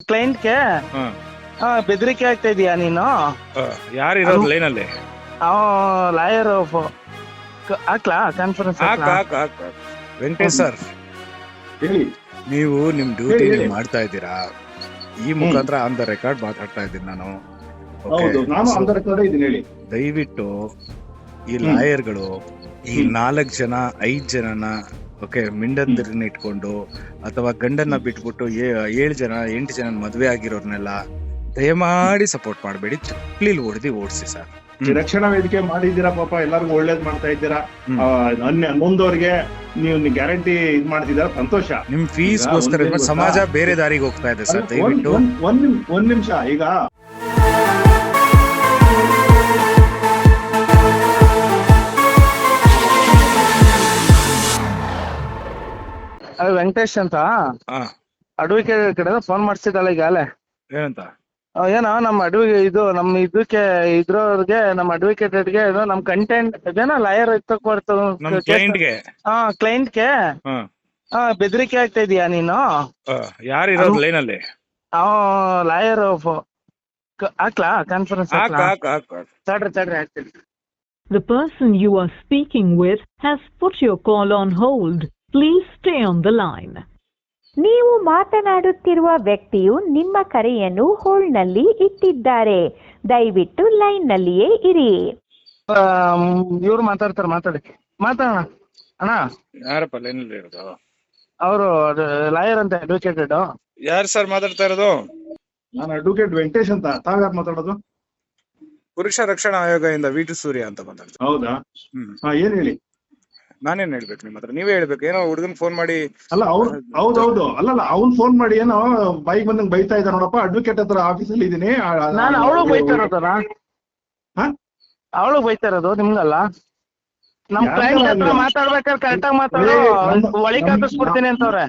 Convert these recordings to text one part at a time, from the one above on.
ಕ್ಲೈಂಟ್ಗೆ ಬೆದರಿಕೆ ಆಗ್ತಾ ಇದೀಯಾ ನೀನು? ಯಾರು ಇರೋದು ಲೈನಲ್ಲಿ? ಲಾಯರ್ ಹಾಕ್ಲಾ ಕಾನ್ಫರೆನ್ಸ್? ವೆಂಕಟೇಶ್ ಸರ್, ಹೇಳಿ. ನೀವು ನಿಮ್ ಡ್ಯೂಟಿ ಮಾಡ್ತಾ ಇದ್ದೀರಾ. ಈ ಮುಖಾಂತರ ಆನ್ ದ ರೆಕಾರ್ಡ್ ಮಾತಾಡ್ತಾ ಇದ್ದೀನಿ ನಾನು. ಹೌದು, ನಾನು ಆನ್ ದ ರೆಕಾರ್ಡ್ ಇದ್ದೀನಿ. ಹೇಳಿ. ದಯವಿಟ್ಟು ಈ ಲಾಯರ್ಗಳು ಈ 4 ಜನ 5 ಜನನ ಮಿಂಡಂದಿರನ್ನ ಇಟ್ಕೊಂಡು ಅಥವಾ ಗಂಡನ್ನ ಬಿಟ್ಬಿಟ್ಟು 7 ಜನ 8 ಜನ ಮದ್ವೆ ಆಗಿರೋರ್ನೆಲ್ಲ ದಯಮಾಡಿ ಸಪೋರ್ಟ್ ಮಾಡಬೇಡಿ. ಚಪ್ಲಿಲ್ ಓಡಿಸಿ ಸರ್. ರಕ್ಷಣಾ ವೇದಿಕೆ ಮಾಡಿದ್ದೀರಾ, ಪಾಪ ಎಲ್ಲರಿಗೂ ಒಳ್ಳೇದ್ ಮಾಡ್ತಾ ಇದ್ದೀರಾ. ಮುಂದೋರ್ಗೆ ನೀವು ಗ್ಯಾರಂಟಿ ಇದ್ ಮಾಡ್ತಿದ್ದೀರಾ, ಸಂತೋಷ. ನಿಮ್ ಫೀಸ್ಗೋಸ್ಕರ ಸಮಾಜ ಬೇರೆ ದಾರಿಗೆ ಹೋಗ್ತಾ ಇದೆ ಸರ್. ದಯವಿಟ್ಟು ಒಂದ್ ನಿಮಿಷ. ಈಗ ವೆಂಕಟೇಶ್ ಅಂತ ಅಡ್ವೊಕೇಟ್ ಕಡೆ ಫೋನ್ ಮಾಡ್ಸಿದ್ದಲ್ಲ ಈಗಾಗಲೇ. ಏನಂತ? ಏನೋ ನಮ್ಮ ಇದಕ್ಕೆ ಇದ್ರವ್ರಿಗೆ, ನಮ್ಮ ಅಡ್ವೊಕೇಟ್ಗೆ ನಮ್ ಕಂಟೆಂಟ್ ಇದೇನೋ ಲಾಯರ್ ಕ್ಲೈಂಟ್ಗೆ ಬೆದರಿಕೆ ಆಗ್ತಾ ಇದೀಯಾ ನೀನು? ಯಾರು ಇರೋದು ಲೈನಲ್ಲಿ? ಲಾಯರ್ ಹಾಕ್ಲಾ ಕಾನ್ಫರೆನ್ಸ್? ತಡ್ರಿ ಹಾಕ್ತೀನಿ. The person you are speaking with has put your call on hold. Please stay on the line. ನೀವು ಮಾತನಾಡುತ್ತಿರುವ ವ್ಯಕ್ತಿಯು ನಿಮ್ಮ ಕರೆಯನ್ನು ಹೋಲ್ಡ್ನಲ್ಲಿ ಇಟ್ಟಿದ್ದಾರೆ. ದಯವಿಟ್ಟು ಲೈನ್ನಲ್ಲಿಯೇ ಇರಿ. ಇವ್ರು ಮಾತಾಡ್ತಾರೆ, ಮಾತಾಡೋಣ. ಅಣ್ಣ, ಯಾರಪ್ಪ ಲೈನಲ್ಲಿ ಇರೋದು? ಅವರು ಲಾಯರ್ ಅಂತ ಅಡ್ವೊಕೇಟ್. ಯಾರು ಸರ್ ಮಾತಾಡ್ತಾ ಇರೋದು? ನಾನು ಅಡ್ವೊಕೇಟ್ ವೆಂಕಟೇಶ್ ಅಂತ. ತಾವ್ಯಾರು ಮಾತಾಡೋದು? ಪುರುಷ ರಕ್ಷಣಾ ಆಯೋಗದಿಂದ ವಿ.ಟಿ. ಸೂರ್ಯ ಅಂತ ಮಾತಾಡ್ತಾರೆ. ಹೌದಾ? ಏನ್ ಹೇಳಿ. ನಾನೇನ್ ಹೇಳ್ಬೇಕು ನಿಮ್ಮ ಹತ್ರ? ನೀವೇ ಹೇಳ್ಬೇಕು. ಏನೋ ಹುಡುಗನ್ ಫೋನ್ ಮಾಡಿ. ಅಲ್ಲ ಹೌದೌದು. ಅಲ್ಲಲ್ಲ, ಅವ್ನ್ ಫೋನ್ ಮಾಡಿ ಏನೋ ಬೈಕ್ ಬಂದಂಗ್ ಬೈತಾ ಇದ್ದ ನೋಡಪ್ಪ. ಅಡ್ವೊಕೇಟ್ ಹತ್ರ ಆಫೀಸಲ್ಲಿ ಇದೀನಿ. ನಾನು ಅವಳಿಗೆ ಬೈತಾ ಇರೋದಲ್ಲ, ಅವಳಿಗೆ ಬೈತಾ ಇರೋದು ನಿಮ್ಗಲ್ಲ. ನಮ್ ಕ್ಲೈಂಟ್ ಹತ್ರ ಮಾತಾಡ್ಬೇಕಾದ್ರೆ ಕರೆಕ್ಟಾಗಿ ಮಾತಾಡೋ, ಒಳಗೆ ಹಾಕಿಸ್ಬಿಡ್ತೀನಿ ಅಂತವ್ರೆ.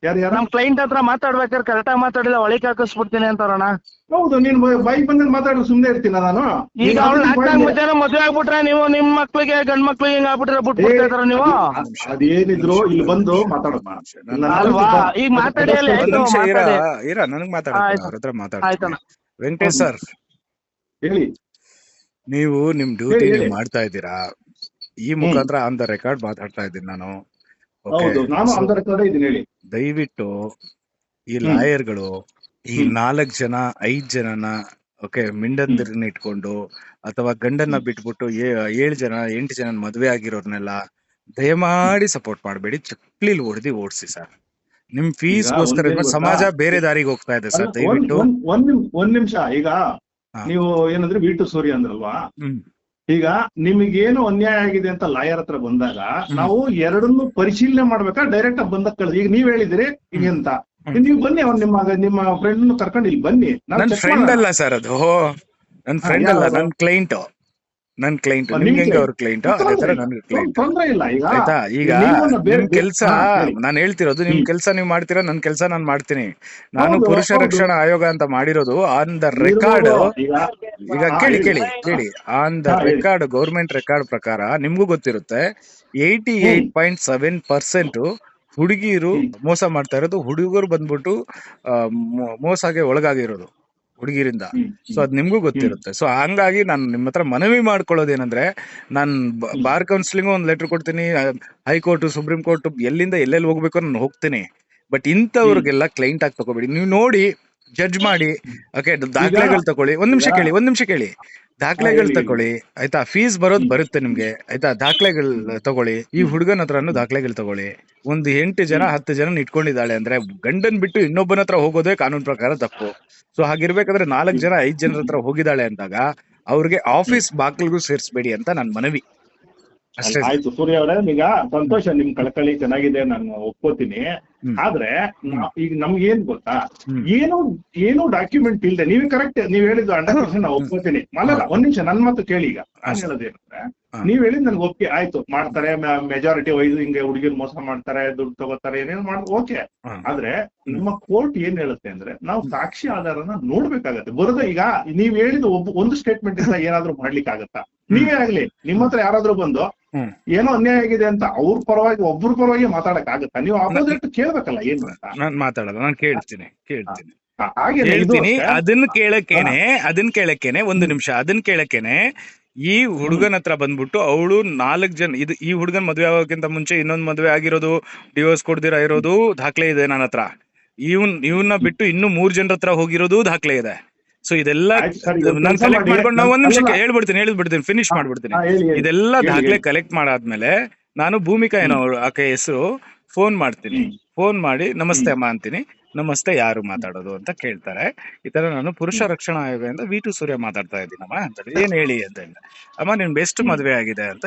ಯಾರು ನಮ್ ಕ್ಲೈಂಟ್ ಹತ್ರ ಮಾತಾಡ್ಬೇಕಾದ್ರೆ ಕರೆಕ್ಟಾಗಿ ಮಾತಾಡಿಲ್ಲ, ಒಳಗೆ ಹಾಕಿಸ್ಬಿಡ್ತೀನಿ ಅಂತವ್ರಣ್ಣ. ಹೌದು, ನೀನ್ ಬೈಕ್ ಬಂದಂಗ್ ಮಾತಾಡಿದ್ರೆ ಸುಮ್ನೆ ಇರ್ತೀನ ನಾನು. ಈಗ ಅವ್ಳು ಮಧ್ಯಾಹ್ನ ಮದ್ವೆ ಆಗ್ಬಿಟ್ರೆ ನೀವು ನಿಮ್ ಮಕ್ಳಿಗೆ ಗಂಡ್ ಮಕ್ಳಿಗೆ ಹಿಂಗ್ ಆಗ್ಬಿಟ್ರೆ ಬಿಟ್ಬಿಡ್ತಾ ಇದಾರ ನೀವು? ಅದೇನಿದ್ರು ಇಲ್ಲಿ ಬಂದು ಮಾತಾಡಮ್ಮ ಅಲ್ವಾ? ಈಗ ಮಾತಾಡಿ. ನನಗ್ ಮಾತಾಡ. ವೆಂಕಟೇಶ್ ಸರ್, ಹೇಳಿ. ನೀವು ನಿಮ್ ಡ್ಯೂಟಿ ಮಾಡ್ತಾ ಇದ್ದೀರಾ. ಈ ಮುಖಾಂತರ ಆನ್ ದ ರೆಕಾರ್ಡ್ ಮಾತಾಡ್ತಾ ಇದ್ದೀನಿ ನಾನು. ಹೌದು, ನಾನು ಆನ್ ದ ರೆಕಾರ್ಡ್ ಇದ್ದೀನಿ. ಹೇಳಿ. ದಯವಿಟ್ಟು ಈ ಲಾಯರ್ಗಳು ಈ 4 ಜನ 5 ಜನನ ಮಿಂಡಂದಿರನ್ನ ಇಟ್ಕೊಂಡು ಅಥವಾ ಗಂಡನ್ನ ಬಿಟ್ಬಿಟ್ಟು 7 ಜನ 8 ಜನ ಮದ್ವೆ ಆಗಿರೋರ್ನೆಲ್ಲ ದಯಮಾಡಿ ಸಪೋರ್ಟ್ ಮಾಡಬೇಡಿ. ಚಪ್ಲಿಲ್ ಓಡಿಸಿ ಸರ್. ನಿಮ್ ಫೀಸ್ಗೋಸ್ಕರ ಸಮಾಜ ಬೇರೆ ದಾರಿಗೆ ಹೋಗ್ತಾ ಇದೆ ಸರ್. ದಯವಿಟ್ಟು ಒಂದ್ ನಿಮಿಷ. ಈಗ ನೀವು ಏನಂದ್ರೆ ವಿ.ಟಿ. ಸೂರ್ಯ ಅಂದ್ರಲ್ವಾ? ಈಗ ನಿಮಗೇನು ಅನ್ಯಾಯ ಆಗಿದೆ ಅಂತ ಲಾಯರ್ ಹತ್ರ ಬಂದಾಗ ನಾವು ಎರಡನ್ನೂ ಪರಿಶೀಲನೆ ಮಾಡ್ಬೇಕಾ? ಡೈರೆಕ್ಟ್ ಆಗಿ ಬಂದಾಗ ಕಳ್ದು ಈಗ ನೀವ್ ಹೇಳಿದಿರಿ ಹಿಂಗಂತ. ನೀವು ಬನ್ನಿ, ಅವ್ರು ನಿಮ್ಮ ಫ್ರೆಂಡ್ ಕರ್ಕೊಂಡು ಇಲ್ಲಿ ಬನ್ನಿ. ನನ್ನ ಫ್ರೆಂಡ್ ಅಲ್ಲ ಸರ್, ಅದು ನನ್ನ ಫ್ರೆಂಡ್ ಅಲ್ಲ, ನನ್ ಕ್ಲೈಂಟ್. ನಿಮ್ಗೆ ಅವ್ರ ಕ್ಲೈಂಟ್, ಅದೇ ತರ ನನ್ಗೆ ಕ್ಲೈಂಟ್. ತೊಂದ್ರೆ ಇಲ್ಲ. ಆಯ್ತಾ? ಈಗ ನಿಮ್ ಕೆಲ್ಸ ನಾನ್ ಹೇಳ್ತಿರೋದು, ನಿಮ್ ಕೆಲ್ಸ ನೀವ್ ಮಾಡ್ತೀರಾ, ನನ್ ಕೆಲ್ಸ ನಾನ್ ಮಾಡ್ತೀನಿ. ನಾನು ಪುರುಷ ರಕ್ಷಣಾ ಆಯೋಗ ಅಂತ ಮಾಡಿರೋದು ಆನ್ ದ ರೆಕಾರ್ಡ್. ಈಗ ಕೇಳಿ on the record, government record ಪ್ರಕಾರ ನಿಮ್ಗೂ ಗೊತ್ತಿರುತ್ತೆ 88.7% ಹುಡುಗಿರು ಮೋಸ ಮಾಡ್ತಾ ಇರೋದು, ಹುಡುಗರು ಬಂದ್ಬಿಟ್ಟು ಮೋಸಗೆ ಒಳಗಾಗಿರೋದು ಹುಡುಗಿರಿಂದ. ಸೊ ಅದ್ ನಿಮ್ಗೂ ಗೊತ್ತಿರುತ್ತೆ. ಸೊ ಹಂಗಾಗಿ ನಾನು ನಿಮ್ಮ ಹತ್ರ ಮನವಿ ಮಾಡ್ಕೊಳ್ಳೋದೇನಂದ್ರೆ, ನಾನ್ ಬಾರ್ ಕೌನ್ಸಿಲಿಂಗ್ ಒಂದ್ ಲೆಟರ್ ಕೊಡ್ತೀನಿ, ಹೈಕೋರ್ಟ್, ಸುಪ್ರೀಂ ಕೋರ್ಟ್, ಎಲ್ಲಿಂದ ಎಲ್ಲೆಲ್ಲಿ ಹೋಗ್ಬೇಕು ನಾನು ಹೋಗ್ತೀನಿ. ಬಟ್ ಇಂಥವ್ರಿಗೆಲ್ಲ ಕ್ಲೈಂಟ್ ಆಗಿ ತಗೋಬೇಡಿ. ನೀವು ನೋಡಿ ಜಡ್ಜ್ ಮಾಡಿ. ದಾಖಲೆಗಳು ತಗೊಳ್ಳಿ. ಒಂದ್ ನಿಮಿಷ ಕೇಳಿ. ದಾಖಲೆಗಳು ತಗೊಳ್ಳಿ, ಆಯ್ತಾ? ಫೀಸ್ ಬರುತ್ತೆ ನಿಮ್ಗೆ, ಆಯ್ತಾ? ದಾಖಲೆಗಳು ತಗೊಳ್ಳಿ. ಈ ಹುಡುಗನ ಹತ್ರನು ದಾಖಲೆಗಳು ತಗೊಳ್ಳಿ. ಒಂದು 8 ಜನ 10 ಜನ ಇಟ್ಕೊಂಡಿದ್ದಾಳೆ ಅಂದ್ರೆ ಗಂಡನ್ ಬಿಟ್ಟು ಇನ್ನೊಬ್ಬನ ಹತ್ರ ಹೋಗೋದೇ ಕಾನೂನು ಪ್ರಕಾರ ತಪ್ಪು. ಸೊ ಹಾಗಿರ್ಬೇಕಾದ್ರೆ 4 ಜನ 5 ಜನರ ಹತ್ರ ಹೋಗಿದ್ದಾಳೆ ಅಂದಾಗ ಅವ್ರಿಗೆ ಆಫೀಸ್ ಬಾಗಿಲಿಗೂ ಸೇರಿಸಬೇಡಿ ಅಂತ ನನ್ ಮನವಿ ಅಷ್ಟೇ. ಆಯ್ತು ಸೂರ್ಯ ಅವರೇ, ಈಗ ಸಂತೋಷ, ನಿಮ್ ಕಳಕಳಿ ಚೆನ್ನಾಗಿದೆ, ನಾನು ಒಪ್ಕೋತೀನಿ. ಆದ್ರೆ ಈಗ ನಮ್ಗೆ ಏನ್ ಗೊತ್ತಾ, ಏನು ಡಾಕ್ಯುಮೆಂಟ್ ಇಲ್ದೆ ನೀವ್ ಕರೆಕ್ಟ್, ನೀವ್ ಹೇಳಿದ್ದು 100% ನಾವು ಒಪ್ಕೋತೀನಿ. ಅಲ್ಲಲ್ಲ, ಒಂದ್ ನಿಮಿಷ ನನ್ ಮಾತು ಕೇಳಿ. ಈಗ ನಾನು ಹೇಳೋದೇನಂದ್ರೆ, ನೀವ್ ಹೇಳಿದ್ ನನ್ಗೆ ಒಪ್ಪಿಗೆ ಆಯ್ತು. ಮಾಡ್ತಾರೆ, ಮೆಜಾರಿಟಿ ವೈಸ್ ಹಿಂಗೆ ಹುಡುಗಿರ್ ಮೋಸ ಮಾಡ್ತಾರೆ, ದುಡ್ಡು ತಗೋತಾರೆ, ಏನೇನು ಮಾಡೋದು ಓಕೆ. ಆದ್ರೆ ನಮ್ಮ ಕೋರ್ಟ್ ಏನ್ ಹೇಳುತ್ತೆ ಅಂದ್ರೆ, ನಾವು ಸಾಕ್ಷಿ ಆಧಾರನ ನೋಡ್ಬೇಕಾಗತ್ತೆ. ಬರೋದ ಈಗ ನೀವ್ ಹೇಳಿದ ಒಂದು ಸ್ಟೇಟ್ಮೆಂಟ್ ಇಂದ ಏನಾದ್ರು ಮಾಡ್ಲಿಕ್ಕೆ ಆಗತ್ತಾ? ನೀವೇ ಆಗ್ಲಿ ನಿಮ್ಮ ಹತ್ರ ಯಾರಾದ್ರೂ ಬಂದು ಹ್ಮ್. ಏನೋ ಅನ್ಯಾಯ ಆಗಿದೆ ಅಂತ ಅವ್ರ ಪರವಾಗಿ ಒಬ್ರ ಪರವಾಗಿ ಮಾತಾಡಕ್ ಆಗತ್ತಾ? ನೀವು ಆಪೋಸಿಟ್ ಕೇಳ್ಬೇಕಲ್ಲ ಏನು ಅಂತ. ನಾನ್ ಮಾತಾಡಲ್ಲ, ನಾನು ಕೇಳ್ತೀನಿ. ಹಾಗೆ ಇದು ಹೇಳ್ತೀನಿ. ಅಷ್ಟೇ. ಅದನ್ನ ಕೇಳಕ್ಕೇನೆ ಒಂದು ನಿಮಿಷ, ಅದನ್ನ ಕೇಳಕ್ಕೇನೆ ಈ ಹುಡುಗನ ಹತ್ರ ಬಂದ್ಬಿಟ್ಟು ಅವಳು 4 ಜನ ಈ ಹುಡುಗನ್ ಮದ್ವೆ ಆಗೋಕ್ಕಿಂತ ಮುಂಚೆ ಇನ್ನೊಂದ್ ಮದ್ವೆ ಆಗಿರೋದು, ಡಿವೋರ್ಸ್ ಕೊಡ್ದಿರ ಇರೋದು ದಾಖಲೆ ಇದೆ ನನ್ನ ಹತ್ರ. ಇವನ್ನ ಬಿಟ್ಟು ಇನ್ನು 3 ಜನರ ಹತ್ರ ಹೋಗಿರೋದು ದಾಖಲೆ ಇದೆ. ಸೊ ಇದೆಲ್ಲ ಆಯ್ತು ಸರ್, ಈಗ ನಾನು ಕೆಲ್ಸ ಕಲೆಕ್ಟ್ ಮಾಡಿ. ಮಾಡ್ಕೊಂಡು ನಾವು ಒಂದ್ ನಿಮಿಷಕ್ಕೆ ಅಲ್ಲ. ಹೇಳ್ಬಿಡ್ತೀನಿ ಫಿನಿಶ್ ಮಾಡ್ಬಿಡ್ತೀನಿ. ಹೇಳಿ. ಇದೆಲ್ಲ ಹೇಳಿ, ದಾಖಲೆ ಹೇಳಿ. ಕಲೆಕ್ಟ್ ಮಾಡಾದ್ಮೇಲೆ ನಾನು ಭೂಮಿಕಾ ಏನೋ ಆಕೆ ಹೆಸರು ಫೋನ್ ಮಾಡ್ತೀನಿ. ಫೋನ್ ಮಾಡಿ ನಮಸ್ತೆ ಅಮ್ಮ ಅಂತೀನಿ. ನಮಸ್ತೆ, ಯಾರು ಮಾತಾಡೋದು ಅಂತ ಕೇಳ್ತಾರೆ. ಈ ತರ ನಾನು ಪುರುಷ ರಕ್ಷಣಾ ಆಯೋಗದಿಂದ V2 ಸೂರ್ಯ ಮಾತಾಡ್ತಾ ಇದ್ದೀನಮ್ಮ ಅಂತ ಹೇಳಿ. ಏನ್ ಹೇಳಿ ಅಂತ ಹೇಳಿ. ಅಮ್ಮ ನಿನ್ ಬೆಸ್ಟ್ ಮದ್ವೆ ಆಗಿದೆ ಅಂತ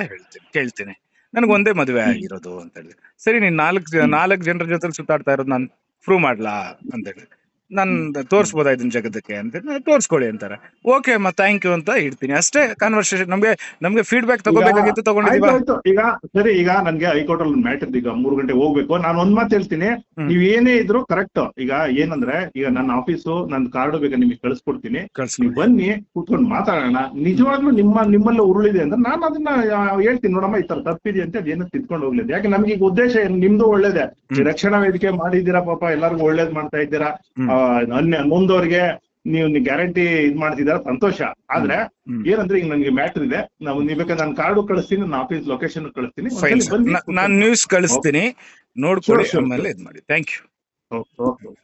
ಕೇಳ್ತೀನಿ. ನನಗೆ ಒಂದೇ ಮದ್ವೆ ಆಗಿರೋದು ಅಂತ ಹೇಳಿ. ಸರಿ, ನೀನ್ 4 ಜನರ ಜೊತೆ ಸುತ್ತಾಡ್ತಾ ಇರೋದು ನಾನು ಪ್ರೂವ್ ಮಾಡ್ಲಾ ಅಂತ ಹೇಳಿ. ನಾನ್ ತೋರ್ಸ್ಬೋದಾ ಇದನ್ನ ಜಗತ್ತಕ್ಕೆ ಅಂತ ತೋರ್ಸ್ಕೊಳ್ಳಿ ಅಂತಾರೆ. ಓಕೆ ಅಮ್ಮ, ಥ್ಯಾಂಕ್ ಯು ಅಂತ ಇಡ್ತೀನಿ. ಅಷ್ಟೇ ಕಾನ್ವರ್ಸೇಷನ್. ನಮ್ಗೆ ಫೀಡ್ಬ್ಯಾಕ್ ತಗೋಬೇಕಾಗಿತ್ತು, ತಗೊಂಡಿದೀವ. ಆಯ್ತು, ಈಗ ಸರಿ, ಈಗ ನನ್ಗೆ ಹೈಕೋರ್ಟ್ ಅಲ್ಲಿ ಮ್ಯಾಟರ್ ಈಗ 3 ಗಂಟೆಗೆ ಹೋಗ್ಬೇಕು. ನಾನು ಒಂದ್ ಮಾತು ಹೇಳ್ತೀನಿ, ನೀವ್ ಏನೇ ಇದ್ರು ಕರೆಕ್ಟ್. ಈಗ ಏನಂದ್ರೆ, ಈಗ ನನ್ನ ಆಫೀಸು ನನ್ನ ಕಾರ್ಡು ಬೇಕಾ ನಿಮಗೆ ಕಳ್ಸ್ಕೊಡ್ತೀನಿ. ನೀವು ಬನ್ನಿ, ಕೂತ್ಕೊಂಡು ಮಾತಾಡೋಣ. ನಿಜವಾಗ್ಲೂ ನಿಮ್ಮಲ್ಲಿ ಉರುಳಿದೆ ಅಂದ್ರೆ ನಾನು ಅದನ್ನ ಹೇಳ್ತೀನಿ. ನೋಡಮ್ಮ, ಈ ತರ ತಪ್ಪಿದೆ ಅಂತ ಅದೇನು ತಿದ್ಕೊಂಡು ಹೋಗ್ಲಿದೆ. ಯಾಕೆ ನಮ್ಗೆ ಈಗ ಉದ್ದೇಶ ಏನು, ನಿಮ್ದು ಒಳ್ಳೇದೇ. ಈ ರಕ್ಷಣಾ ವೇದಿಕೆ ಮಾಡಿದ್ದೀರಾ, ಪಾಪ ಎಲ್ಲರಿಗೂ ಒಳ್ಳೇದ್ ಮಾಡ್ತಾ ಇದ್ದೀರಾ. ಮುಂದೋರ್ಗೆ ನೀವು ಗ್ಯಾರಂಟಿ ಇದ್ ಮಾಡ್ತಿದಾರ, ಸಂತೋಷ. ಆದ್ರೆ ಏನಂದ್ರೆ ಈಗ ನನ್ಗೆ ಮ್ಯಾಟರ್ ಇದೆ. ನೀವ್ ಬೇಕಾದ್ರೆ ನಾನು ಕಾರ್ಡು ಕಳಿಸ್ತೀನಿ, ನನ್ನ ಆಫೀಸ್ ಲೊಕೇಶನ್ ಕಳಿಸ್ತೀನಿ. ನಾನು ನ್ಯೂಸ್ ಕಳಿಸ್ತೀನಿ, ನೋಡ್ಕೊಳ್ಳಿ. ಆಮೇಲೆ ಇದ್ ಮಾಡಿ. Thank you. ಓಕೆ.